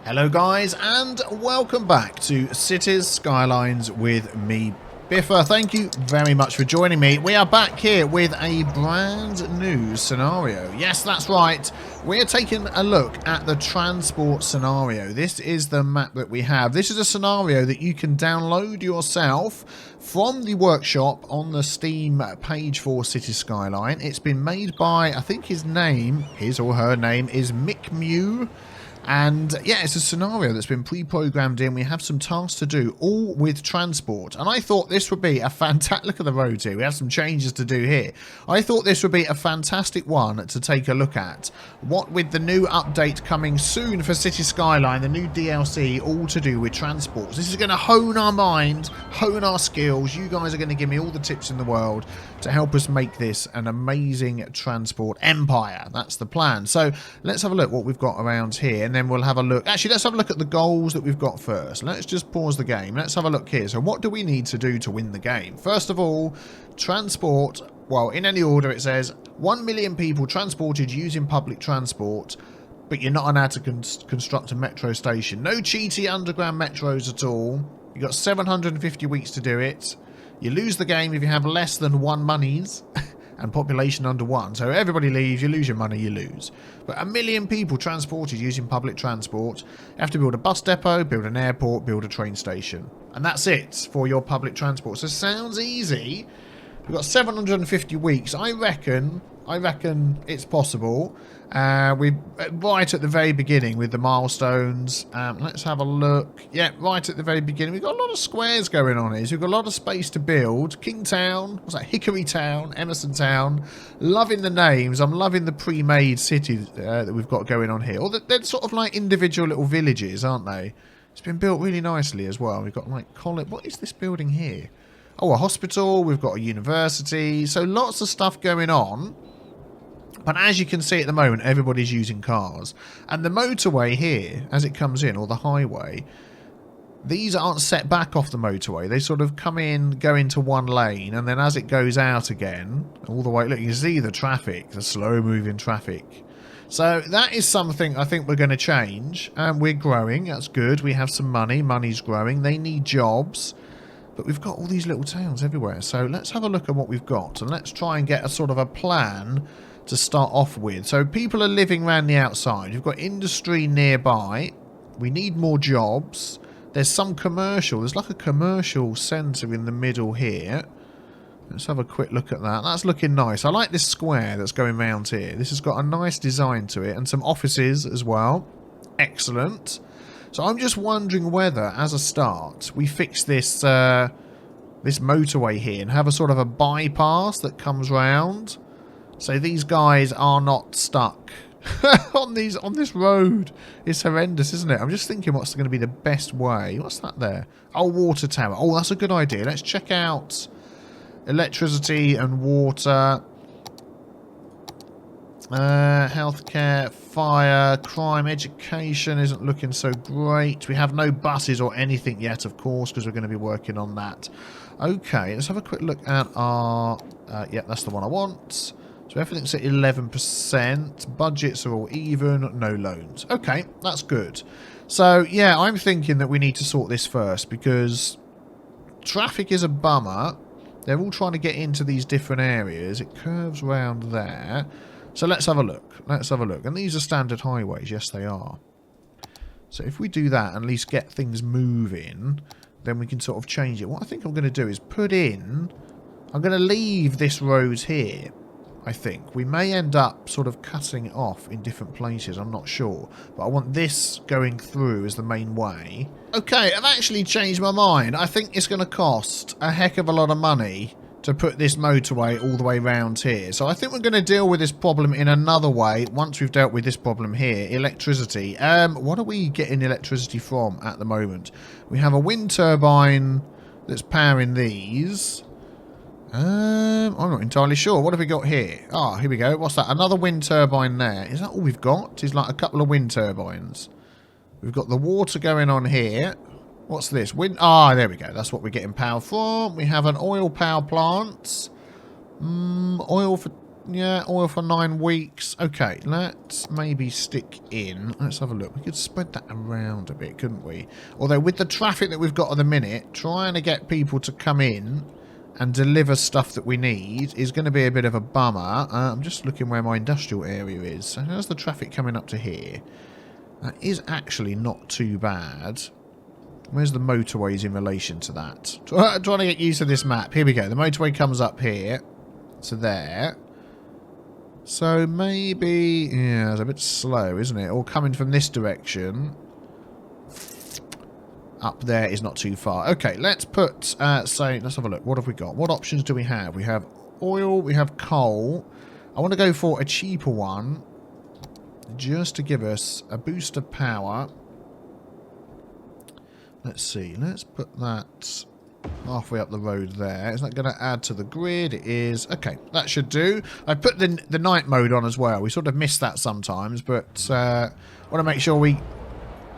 Hello guys and welcome back to Cities Skylines with me, Biffa. Thank you very much for joining me. We are back here with a brand new scenario. Yes, that's right. We're taking a look at the transport scenario. This is the map that we have. This is a scenario that you can download yourself from the workshop on the Steam page for Cities Skyline. It's been made by, I think his or her name is MacLeod. And yeah, it's a scenario that's been pre-programmed in. We have some tasks to do, all with transport. And I thought this would be a fantastic... Look at the roads here. We have some changes to do here. I thought this would be a fantastic one to take a look at. What with the new update coming soon for Cities Skyline, the new DLC, all to do with transports. This is going to hone our mind, hone our skills. You guys are going to give me all the tips in the world to help us make this an amazing transport empire. That's the plan. So let's have a look what we've got around here. And then we'll have a look. Actually, let's have a look at the goals that we've got first. Let's just pause the game. Let's have a look here. So what do we need to do to win the game? First of all, transport. Well, in any order, it says 1 million people transported using public transport, but you're not allowed to construct a metro station. No cheaty underground metros at all. You've got 750 weeks to do it. You lose the game if you have less than 1 monies and population under 1. So everybody leaves, you lose your money, you lose. But 1 million people transported using public transport. You have to build a bus depot, build an airport, build a train station. And that's it for your public transport. So sounds easy. We've got 750 weeks. I reckon it's possible. We're right at the very beginning with the milestones. Let's have a look. Yeah, right at the very beginning. We've got a lot of squares going on here. So we've got a lot of space to build. Kingtown, what's that? Hickory Town, Emerson Town. Loving the names. I'm loving the pre-made cities that we've got going on here. Or they're sort of like individual little villages, aren't they? It's been built really nicely as well. We've got like what is this building here? Oh, a hospital. We've got a university. So lots of stuff going on. But as you can see at the moment, everybody's using cars. And the motorway here, as it comes in, or the highway, these aren't set back off the motorway. They sort of come in, go into one lane, and then as it goes out again, all the way, look, you see the traffic, the slow-moving traffic. So that is something I think we're going to change. We're growing, that's good. We have some money, money's growing. They need jobs. But we've got all these little towns everywhere. So let's have a look at what we've got. And let's try and get a sort of a plan to start off with. So people are living around the outside. You've got industry nearby. We need more jobs. There's some commercial. There's like a commercial centre in the middle here. Let's have a quick look at that. That's looking nice. I like this square that's going round here. This has got a nice design to it. And some offices as well. Excellent. So I'm just wondering whether, as a start, we fix this this motorway here and have a sort of a bypass that comes round. So these guys are not stuck on this road. It's horrendous, isn't it? I'm just thinking what's going to be the best way. What's that there? Oh, water tower. Oh, that's a good idea. Let's check out electricity and water. Healthcare, fire, crime, education isn't looking so great. We have no buses or anything yet, of course, because we're going to be working on that. Okay, let's have a quick look at our... yeah, that's the one I want. So everything's at 11%. Budgets are all even. No loans. Okay, that's good. So, yeah, I'm thinking that we need to sort this first because traffic is a bummer. They're all trying to get into these different areas. It curves round there. So let's have a look. Let's have a look. And these are standard highways. Yes, they are. So if we do that and at least get things moving, then we can sort of change it. What I think I'm going to do is put in... I'm going to leave this road here, I think. We may end up sort of cutting it off in different places. I'm not sure. But I want this going through as the main way. Okay, I've actually changed my mind. I think it's going to cost a heck of a lot of money to put this motorway all the way round here. So I think we're going to deal with this problem in another way once we've dealt with this problem here. Electricity. What are we getting electricity from at the moment? We have a wind turbine that's powering these. I'm not entirely sure. What have we got here? Ah, here we go. What's that? Another wind turbine there. Is that all we've got? It's like a couple of wind turbines. We've got the water going on here. What's this? Wind. Ah, there we go. That's what we're getting power from. We have an oil power plant. Oil for Yeah, oil for 9 weeks. Okay, let's maybe stick in. Let's have a look. We could spread that around a bit, couldn't we? Although with the traffic that we've got at the minute, trying to get people to come in and deliver stuff that we need is going to be a bit of a bummer. I'm just looking where my industrial area is. So how's the traffic coming up to here? That is actually not too bad. Where's the motorways in relation to that? Trying to get used to this map. Here we go. The motorway comes up here to there. So maybe... yeah, it's a bit slow, isn't it? All coming from this direction. Up there is not too far. Okay, let's put... say, let's have a look. What have we got? What options do we have? We have oil. We have coal. I want to go for a cheaper one. Just to give us a boost of power. Let's see. Let's put that halfway up the road there. Is that going to add to the grid? It is. Okay, that should do. I put the night mode on as well. We sort of miss that sometimes, but want to make sure we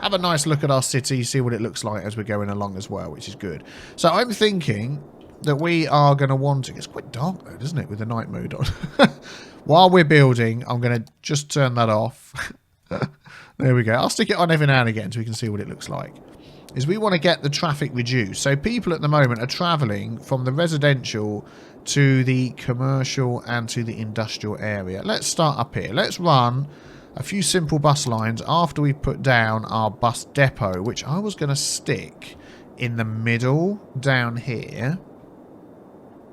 have a nice look at our city, see what it looks like as we're going along as well, which is good. So I'm thinking that we are going to want to... it's quite dark though, doesn't it, with the night mode on? While we're building, I'm going to just turn that off. There we go. I'll stick it on every now and again so we can see what it looks like. Is we want to get the traffic reduced. So people at the moment are travelling from the residential to the commercial and to the industrial area. Let's start up here. Let's run a few simple bus lines after we've put down our bus depot, which I was going to stick in the middle down here.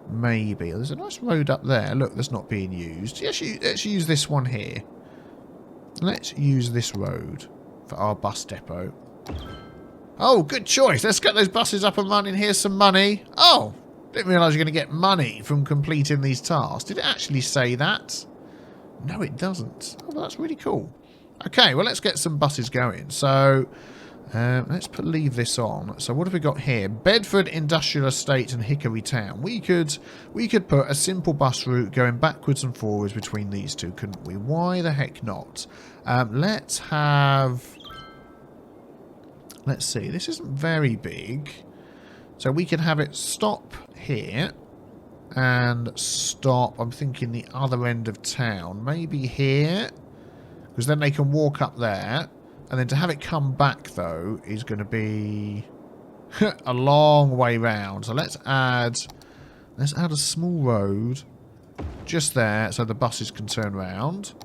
Maybe. There's a nice road up there. Look, that's not being used. Yes, let's use this one here. Let's use this road for our bus depot. Oh, good choice. Let's get those buses up and running. Here's some money. Oh, didn't realise you're going to get money from completing these tasks. Did it actually say that? No, it doesn't. Oh, well, that's really cool. Okay, well, let's get some buses going. So, let's leave this on. So, what have we got here? Bedford Industrial Estate and Hickory Town. We could put a simple bus route going backwards and forwards between these two, couldn't we? Why the heck not? Let's have... let's see. This isn't very big. So, we can have it stop here. And stop, I'm thinking the other end of town. Maybe here. Because then they can walk up there. And then to have it come back, though, is going to be a long way round. So let's add a small road just there so the buses can turn round.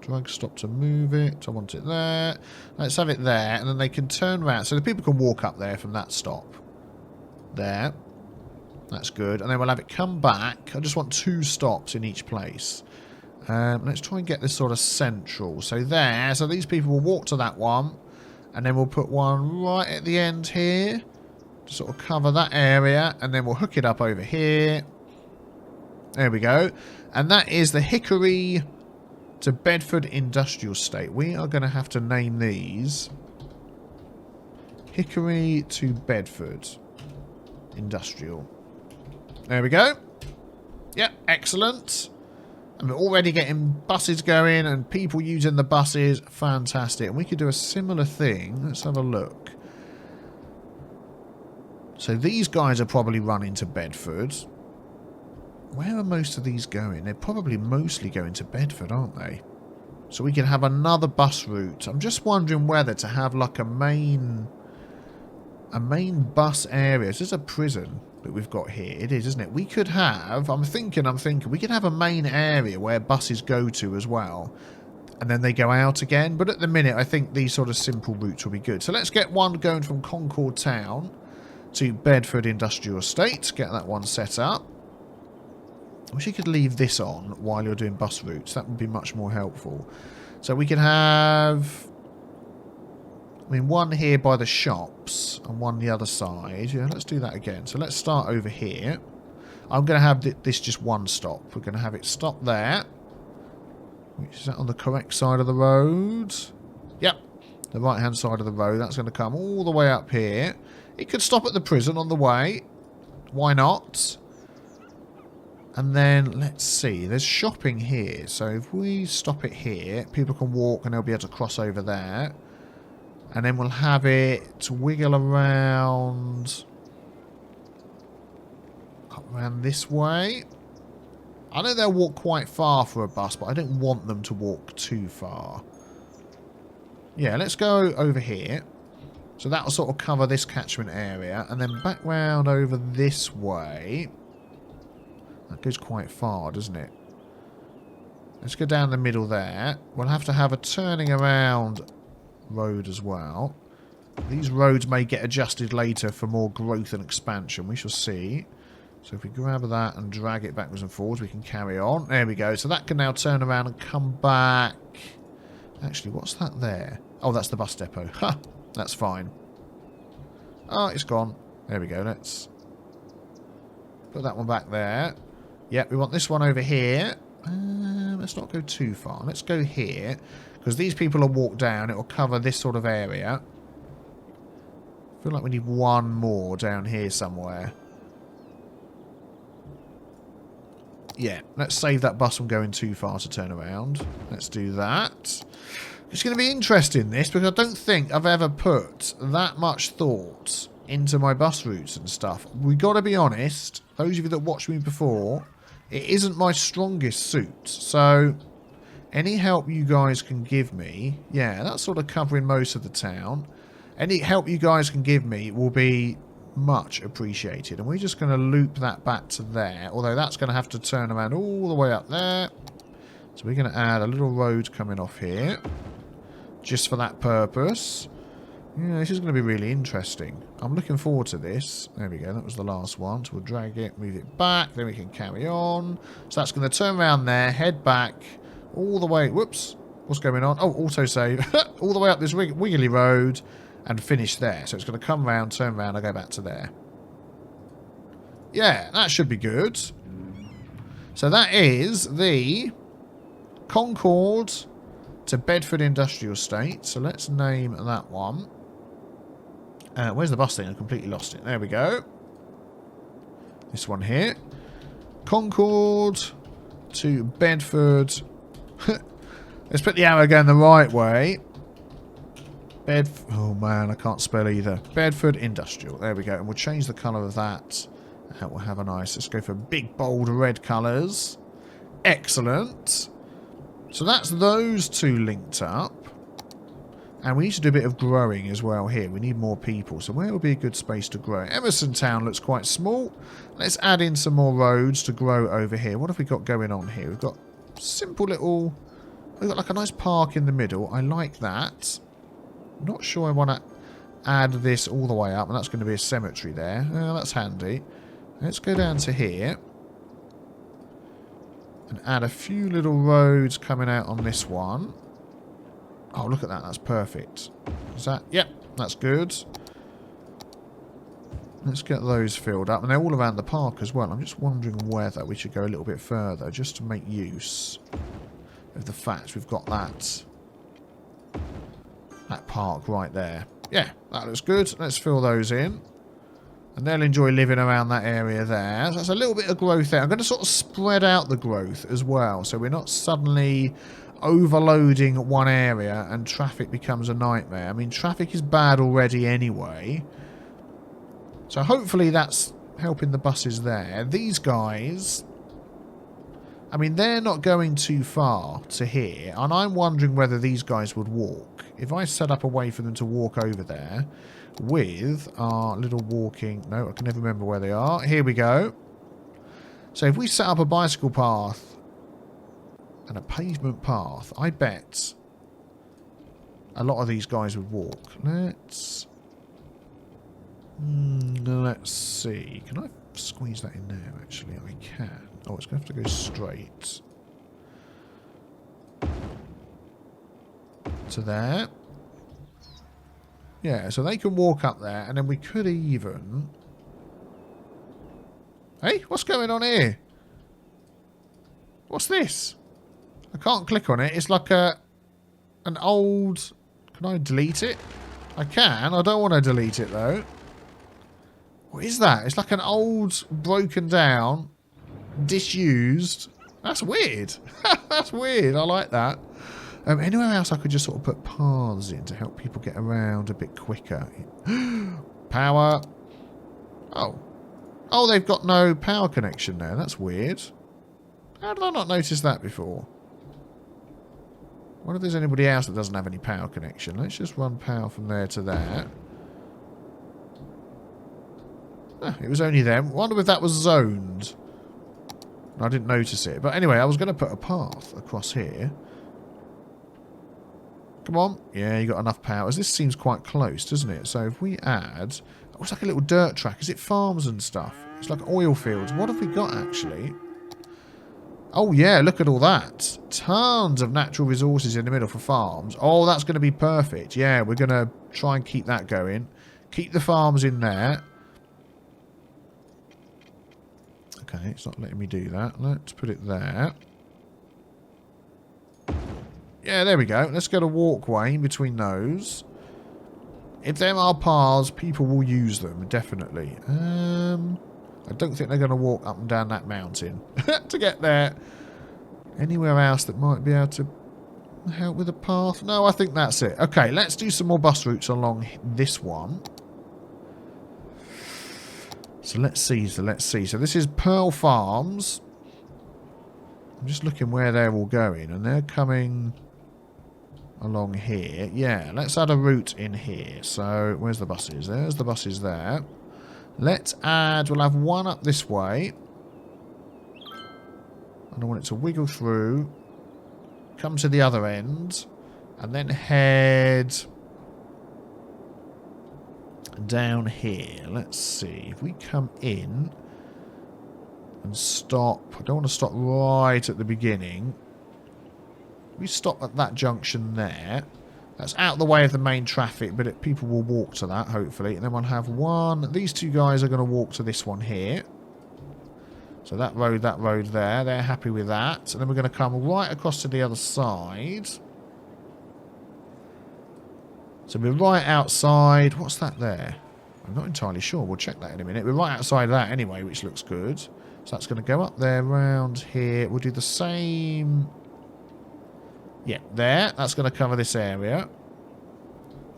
Drag stop to move it. I want it there. Let's have it there. And then they can turn around. So the people can walk up there from that stop. There. That's good. And then we'll have it come back. I just want 2 stops in each place. Let's try and get this sort of central. So there. So these people will walk to that one. And then we'll put one right at the end here. To sort of cover that area. And then we'll hook it up over here. There we go. And that is the Hickory to Bedford Industrial Estate. We are going to have to name these Hickory to Bedford Industrial. There we go. Yep, excellent. And we're already getting buses going and people using the buses. Fantastic. And we could do a similar thing. Let's have a look. So these guys are probably running to Bedford. Where are most of these going? They're probably mostly going to Bedford, aren't they? So we can have another bus route. I'm just wondering whether to have like a main bus area. This is a prison that we've got here. It is, isn't it? We could have, I'm thinking, we could have a main area where buses go to as well. And then they go out again. But at the minute, I think these sort of simple routes will be good. So let's get one going from Concord Town to Bedford Industrial Estate. Get that one set up. I wish you could leave this on while you're doing bus routes. That would be much more helpful. So we can have... one here by the shops and one the other side. Yeah, let's do that again. So let's start over here. I'm going to have this just one stop. We're going to have it stop there. Which is that on the correct side of the road? Yep. The right-hand side of the road. That's going to come all the way up here. It could stop at the prison on the way. Why not? And then, let's see, there's shopping here. So if we stop it here, people can walk and they'll be able to cross over there. And then we'll have it wiggle around. Up around this way. I know they'll walk quite far for a bus, but I don't want them to walk too far. Yeah, let's go over here. So that'll sort of cover this catchment area. And then back round over this way. That goes quite far, doesn't it? Let's go down the middle there. We'll have to have a turning around road as well. These roads may get adjusted later for more growth and expansion. We shall see. So if we grab that and drag it backwards and forwards, we can carry on. There we go. So that can now turn around and come back. Actually, what's that there? Oh, that's the bus depot. Ha! That's fine. Oh, it's gone. There we go. Let's put that one back there. Yep, we want this one over here. Let's not go too far. Let's go here. Because these people will walk down. It will cover this sort of area. I feel like we need one more down here somewhere. Yeah, let's save that bus from going too far to turn around. Let's do that. It's going to be interesting, this, because I don't think I've ever put that much thought into my bus routes and stuff. We got to be honest, those of you that watched me before, it isn't my strongest suit. So, any help you guys can give me, yeah, that's sort of covering most of the town. Any help you guys can give me will be much appreciated. And we're just going to loop that back to there. Although that's going to have to turn around all the way up there. So we're going to add a little road coming off here. Just for that purpose. Yeah, this is going to be really interesting. I'm looking forward to this. There we go. That was the last one. So we'll drag it, move it back. Then we can carry on. So that's going to turn around there, head back all the way. Whoops. What's going on? Oh, autosave. All the way up this wiggly road. And finish there. So it's going to come round, turn round, and go back to there. Yeah, that should be good. So that is the Concord to Bedford Industrial Estate. So let's name that one. Where's the bus thing? I completely lost it. There we go. This one here. Concord to Bedford. Let's put the arrow going the right way. Oh man, I can't spell either. Bedford Industrial. There we go. And we'll change the colour of that. That will have a nice... Let's go for big, bold red colours. Excellent. So that's those two linked up. And we need to do a bit of growing as well here. We need more people. So where would be a good space to grow? Emerson Town looks quite small. Let's add in some more roads to grow over here. What have we got going on here? We've got simple little... We've got like a nice park in the middle. I like that. Not sure I want to add this all the way up, and that's going to be a cemetery there. That's handy. Let's go down to here and add a few little roads coming out on this one. Oh, look at that. That's perfect. Is that? Yep, that's good. Let's get those filled up, and they're all around the park as well. I'm just wondering whether we should go a little bit further just to make use of the fact we've got that park right there. Yeah, that looks good. Let's fill those in. And they'll enjoy living around that area there. So that's a little bit of growth there. I'm going to sort of spread out the growth as well. So we're not suddenly overloading one area and traffic becomes a nightmare. I mean, traffic is bad already anyway. So hopefully that's helping the buses there. These guys... I mean, they're not going too far to here. And I'm wondering whether these guys would walk. If I set up a way for them to walk over there with our little walking... No, I can never remember where they are. Here we go. So if we set up a bicycle path and a pavement path, I bet a lot of these guys would walk. Let's see. Can I squeeze that in there, actually? I can. Oh, it's going to have to go straight to there. Yeah, so they can walk up there, and then we could even... Hey, what's going on here? What's this? I can't click on it. It's like an old... Can I delete it? I can. I don't want to delete it, though. What is that? It's like an old, broken down, disused... That's weird. That's weird. I like that. Anywhere else I could just sort of put paths in to help people get around a bit quicker. Power. Oh. Oh, they've got no power connection there. That's weird. How did I not notice that before? I wonder if there's anybody else that doesn't have any power connection. Let's just run power from there to there. Ah, it was only them. Wonder if that was zoned. I didn't notice it. But anyway, I was going to put a path across here. Come on. Yeah, you got enough power. This seems quite close, doesn't it? So if we add... Oh, it's like a little dirt track. Is it farms and stuff? It's like oil fields. What have we got, actually? Oh, yeah, look at all that. Tons of natural resources in the middle for farms. Oh, that's going to be perfect. Yeah, we're going to try and keep that going. Keep the farms in there. Okay, it's not letting me do that. Let's put it there. Yeah, there we go. Let's get a walkway in between those. If there are paths, people will use them, definitely. I don't think they're going to walk up and down that mountain to get there. Anywhere else that might be able to help with a path? No, I think that's it. Okay, let's do some more bus routes along this one. So let's see. So this is Pearl Farms. I'm just looking where they're all going, and they're coming along here. Yeah, let's add a route in here. So where's the buses? There's the buses there. Let's add, we'll have one up this way. And I want it to wiggle through, come to the other end, and then head down here. Let's see. If we come in and stop, I don't want to stop right at the beginning. We stop at that junction there. That's out of the way of the main traffic, but people will walk to that, hopefully. And then we'll have one. These two guys are going to walk to this one here. So that road there. They're happy with that. And then we're going to come right across to the other side. So we're right outside. What's that there? I'm not entirely sure. We'll check that in a minute. We're right outside that anyway, which looks good. So that's going to go up there, round here. We'll do the same... Yeah, there. That's going to cover this area.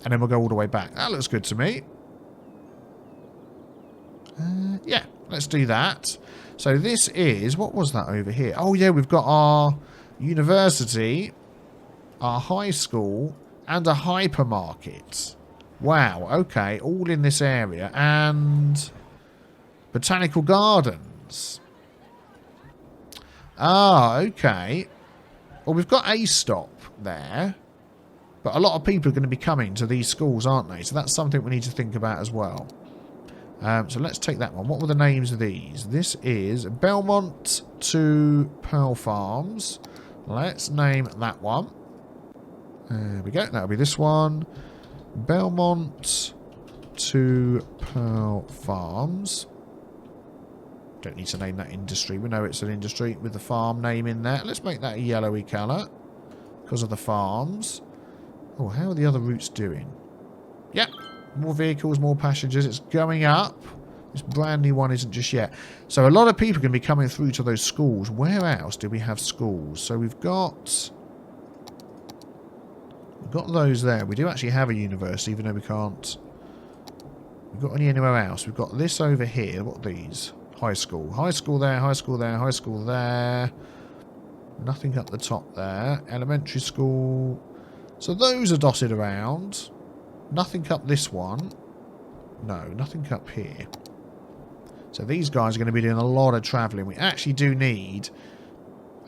And then we'll go all the way back. That looks good to me. Yeah, let's do that. So this is... What was that over here? Oh, yeah, we've got our university, our high school, and a hypermarket. Wow, okay. All in this area. And botanical gardens. Ah, okay. Well, we've got a stop there, but a lot of people are going to be coming to these schools, aren't they? So that's something we need to think about as well. So let's take that one. What were the names of these? This is Belmont to Pearl Farms. Let's name that one. There we go. That'll be this one. Belmont to Pearl Farms. Don't need to name that industry. We know it's an industry with the farm name in there. Let's make that a yellowy colour because of the farms. Oh, how are the other routes doing? Yep. More vehicles, more passengers. It's going up. This brand new one isn't just yet. So a lot of people are going to be coming through to those schools. Where else do we have schools? So we've got those there. We do actually have a university, even though we can't. We've got anywhere else. We've got this over here. What are these? High school. High school there, high school there, high school there. Nothing up the top there. Elementary school. So those are dotted around. Nothing up this one. No, nothing up here. So these guys are going to be doing a lot of travelling. We actually do need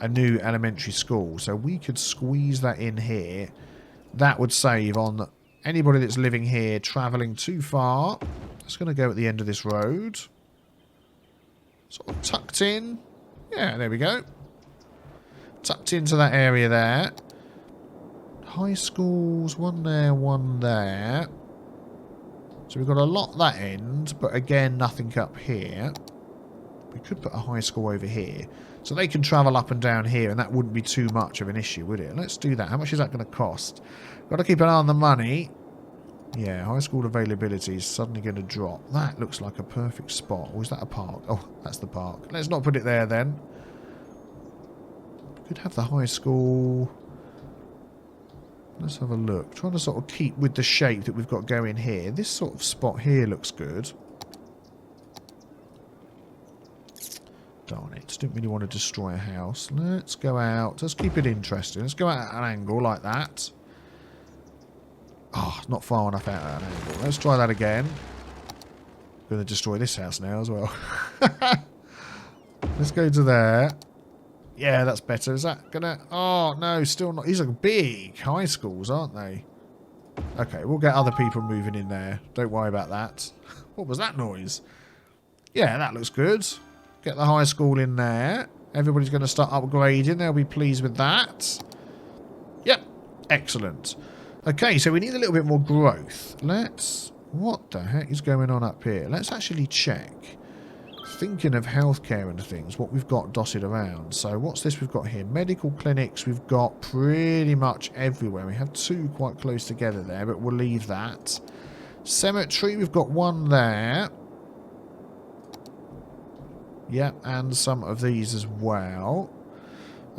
a new elementary school. So we could squeeze that in here. That would save on anybody that's living here travelling too far. It's going to go at the end of this road. Sort of tucked in. Yeah, there we go. Tucked into that area there. High schools, one there, one there. So we've got a lot that end, but again, nothing up here. We could put a high school over here. So they can travel up and down here, and that wouldn't be too much of an issue, would it? Let's do that. How much is that going to cost? Got to keep an eye on the money. Yeah, high school availability is suddenly going to drop. That looks like a perfect spot. Or is that a park? Oh, that's the park. Let's not put it there then. Could have the high school. Let's have a look. Trying to sort of keep with the shape that we've got going here. This sort of spot here looks good. Darn it. Didn't really want to destroy a house. Let's go out. Let's keep it interesting. Let's go out at an angle like that. Oh, not far enough out at an angle. Let's try that again. Going to destroy this house now as well. Let's go to there. Yeah, that's better. Is that going to... Oh, no, still not. These are big high schools, aren't they? Okay, we'll get other people moving in there. Don't worry about that. What was that noise? Yeah, that looks good. Get the high school in there. Everybody's going to start upgrading. They'll be pleased with that. Yep, excellent. Okay, so we need a little bit more growth. Let's... What the heck is going on up here? Let's actually check. Thinking of healthcare and things, what we've got dotted around. So what's this we've got here? Medical clinics we've got pretty much everywhere. We have two quite close together there, but we'll leave that. Cemetery, we've got one there. Yep, and some of these as well.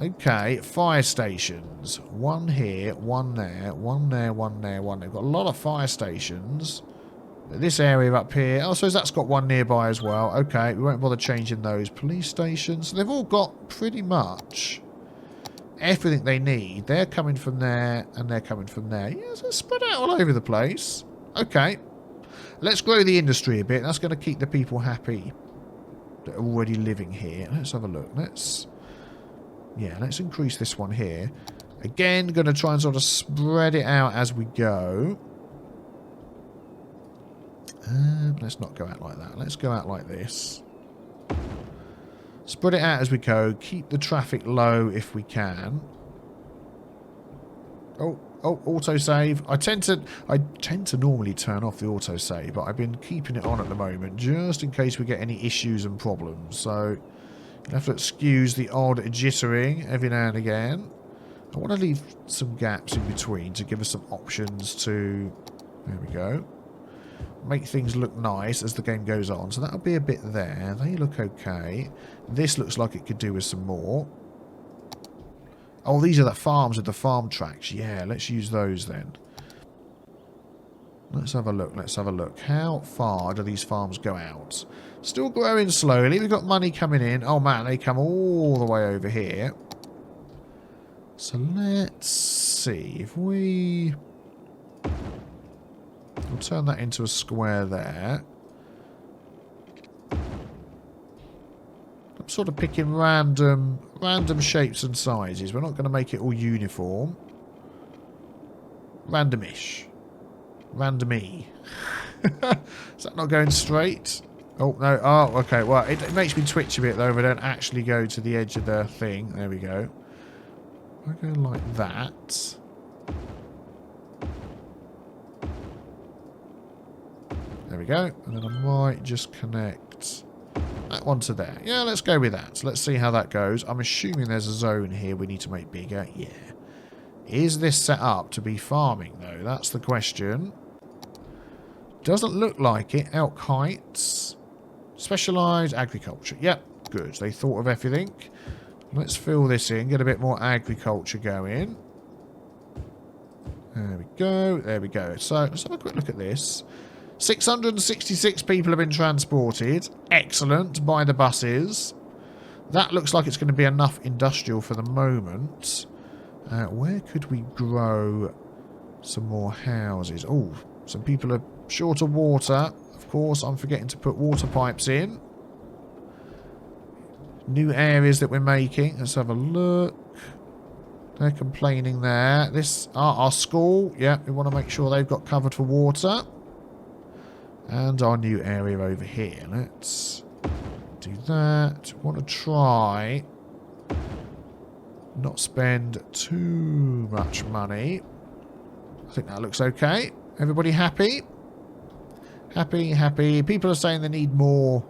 Okay, fire stations. One here, one there, one there, one there, one there. We've got a lot of fire stations. This area up here, I suppose that's got one nearby as well. Okay, we won't bother changing those. Police stations, they've all got pretty much everything they need. They're coming from there and they're coming from there. Yeah, so spread out all over the place. Okay, let's grow the industry a bit. That's going to keep the people happy that are already living here. Let's have a look. Let's increase this one here. Again, going to try and sort of spread it out as we go. Let's not go out like that. Let's go out like this. Spread it out as we go. Keep the traffic low if we can. Oh, autosave. I tend to normally turn off the autosave, but I've been keeping it on at the moment just in case we get any issues and problems. So you'll have to excuse the odd jittering every now and again. I want to leave some gaps in between to give us some options to... There we go. Make things look nice as the game goes on. So that'll be a bit there. They look okay. This looks like it could do with some more. Oh, these are the farms with the farm tracks. Yeah, let's use those then. Let's have a look. Let's have a look. How far do these farms go out? Still growing slowly. We've got money coming in. Oh, man, they come all the way over here. So let's see if we... We'll turn that into a square there. I'm sort of picking random shapes and sizes. We're not going to make it all uniform. Randomish. Randomy. Is that not going straight? Oh, no. Oh, okay. Well, it makes me twitch a bit, though, if I don't actually go to the edge of the thing. There we go. I go like that. There we go. And then I might just connect that one to there. Yeah, let's go with that. So let's see how that goes. I'm assuming there's a zone here we need to make bigger. Yeah. Is this set up to be farming, though? That's the question. Doesn't look like it. Elk Heights. Specialised agriculture. Yep, good. They thought of everything. Let's fill this in. Get a bit more agriculture going. There we go. There we go. So let's have a quick look at this. 666 people have been transported. Excellent. By the buses. That looks like it's going to be enough industrial for the moment. Where could we grow some more houses? Oh, some people are short of water. Of course, I'm forgetting to put water pipes in. New areas that we're making. Let's have a look. They're complaining there. This, our school. Yeah, we want to make sure they've got covered for water. And our new area over here. Let's do that. Want to try not spend too much money. I think that looks okay. Everybody happy? Happy, happy. People are saying they need more.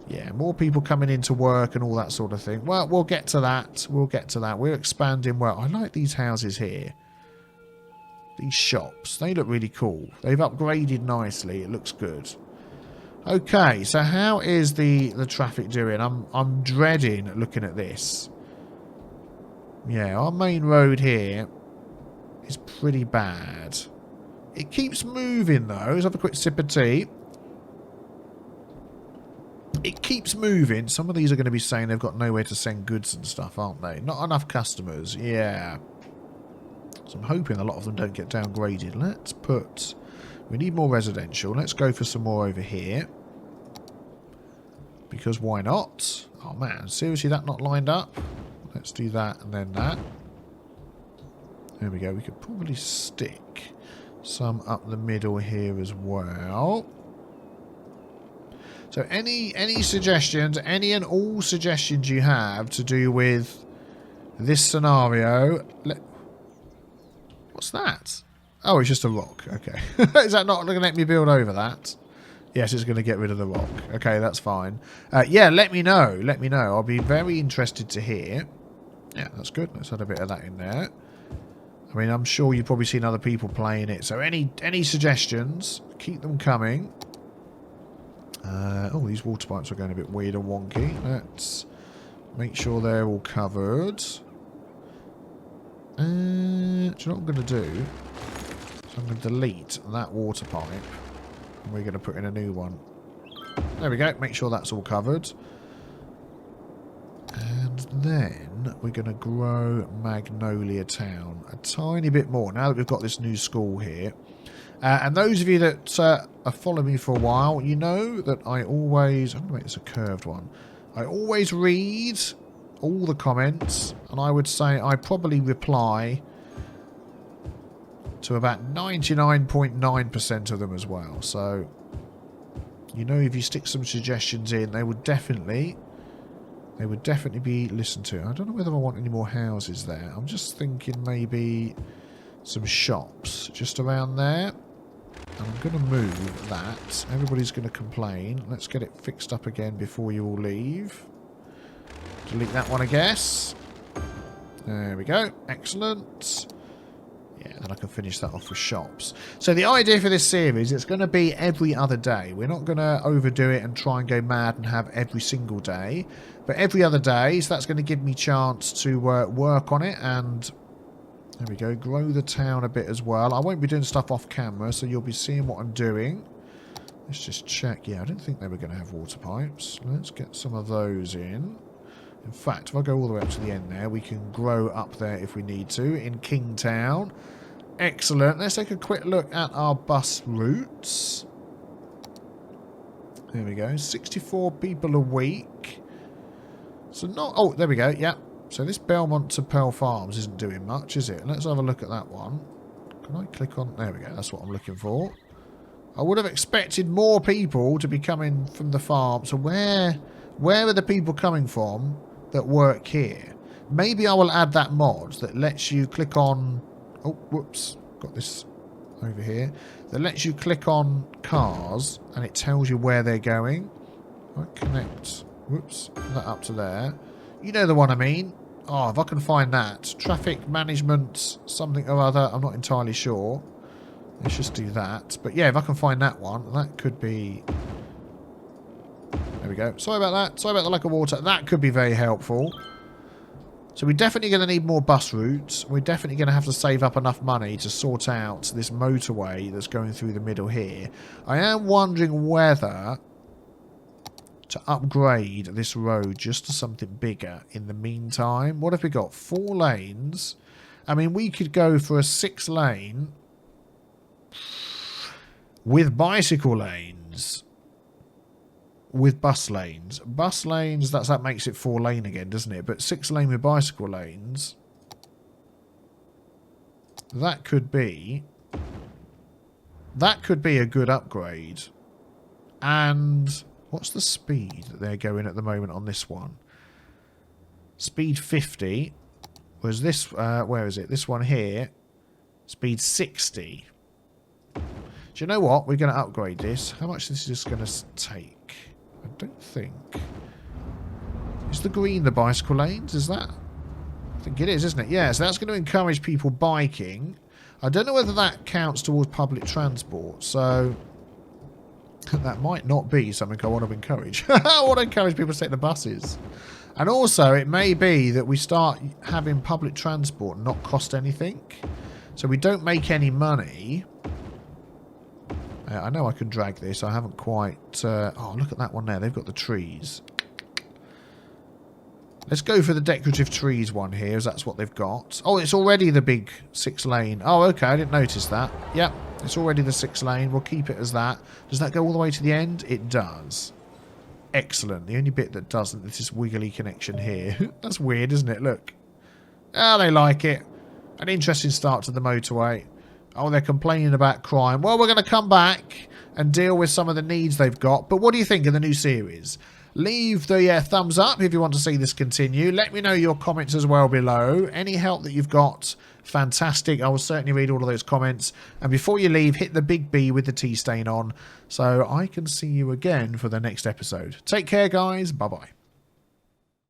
Yeah, more people coming into work and all that sort of thing. Well, we'll get to that. We'll get to that. We're expanding well. I like these houses here. These shops, they look really cool. They've upgraded nicely. It looks good. Okay, so how is the traffic doing? I'm dreading looking at this. Yeah, our main road here is pretty bad. It keeps moving though. Let's have a quick sip of tea. It keeps moving. Some of these are going to be saying they've got nowhere to send goods and stuff, aren't they? Not enough customers. Yeah. So I'm hoping a lot of them don't get downgraded. Let's put... We need more residential. Let's go for some more over here. Because why not? Oh man, seriously, that not lined up? Let's do that and then that. There we go. We could probably stick some up the middle here as well. So any suggestions, any and all suggestions you have to do with this scenario... What's that? Oh, it's just a rock. Okay. Is that not going to let me build over that? Yes, it's going to get rid of the rock. Okay, that's fine. Yeah, let me know. Let me know. I'll be very interested to hear. Yeah, that's good. Let's add a bit of that in there. I mean, I'm sure you've probably seen other people playing it. So any suggestions, keep them coming. Oh, these water pipes are going a bit weird and wonky. Let's make sure they're all covered. Do you know what I'm going to do? So I'm going to delete that water pipe. And we're going to put in a new one. There we go. Make sure that's all covered. And then we're going to grow Magnolia Town a tiny bit more. Now that we've got this new school here. And those of you that have followed me for a while, you know that I always... I'm going to make this a curved one. I always read all the comments. And I would say I probably reply to about 99.9% of them as well. So, you know, if you stick some suggestions in, they would definitely be listened to. I don't know whether I want any more houses there. I'm just thinking maybe some shops just around there. And I'm going to move that. Everybody's going to complain. Let's get it fixed up again before you all leave. Delete that one, I guess. There we go. Excellent. Yeah, then I can finish that off with shops. So the idea for this series, it's going to be every other day. We're not going to overdo it and try and go mad and have every single day. But every other day, so that's going to give me a chance to work on it and... There we go, grow the town a bit as well. I won't be doing stuff off camera, so you'll be seeing what I'm doing. Let's just check. Yeah, I didn't think they were going to have water pipes. Let's get some of those in. In fact, if I go all the way up to the end there, we can grow up there if we need to in Kingtown. Excellent. Let's take a quick look at our bus routes. There we go. 64 people a week. So not... Oh, there we go. Yeah. So this Belmont to Pearl Farms isn't doing much, is it? Let's have a look at that one. Can I click on... There we go. That's what I'm looking for. I would have expected more people to be coming from the farm. So where are the people coming from that work here? Maybe I will add that mod that lets you click on... Oh, whoops. Got this over here. That lets you click on cars and it tells you where they're going. I connect... Whoops. That up to there. You know the one I mean. Oh, if I can find that. Traffic management, something or other. I'm not entirely sure. Let's just do that. But yeah, if I can find that one, that could be... There we go. Sorry about that. Sorry about the lack of water. That could be very helpful. So we're definitely going to need more bus routes. We're definitely going to have to save up enough money to sort out this motorway that's going through the middle here. I am wondering whether... to upgrade this road just to something bigger in the meantime. What have we got? 4 lanes. I mean, we could go for a 6 lane with bicycle lanes. With bus lanes. Bus lanes, that makes it 4 lane again, doesn't it? But 6 lane with bicycle lanes. That could be a good upgrade. And... what's the speed that they're going at the moment on this one? Speed 50. Whereas this, where is it? This one here, speed 60. Do you know what? We're going to upgrade this. How much this is going to take? I don't think. Is the green the bicycle lanes? Is that? I think it is, isn't it? Yeah, so that's going to encourage people biking. I don't know whether that counts towards public transport, so... that might not be something I want to encourage. I want to encourage people to take the buses. And also, it may be that we start having public transport not cost anything. So we don't make any money. I know I can drag this. I haven't quite... oh, look at that one there. They've got the trees. Let's go for the decorative trees one here, as that's what they've got. Oh, it's already the big 6-lane. Oh, okay. I didn't notice that. Yep, it's already the 6-lane. We'll keep it as that. Does that go all the way to the end? It does. Excellent. The only bit that doesn't is this wiggly connection here. That's weird, isn't it? Look. Ah, they like it. An interesting start to the motorway. Oh, they're complaining about crime. Well, we're going to come back and deal with some of the needs they've got. But what do you think of the new series? Leave the thumbs up if you want to see this continue. Let me know your comments as well below. Any help that you've got, fantastic. I will certainly read all of those comments. And before you leave, hit the big B with the T stain on so I can see you again for the next episode. Take care, guys. Bye-bye.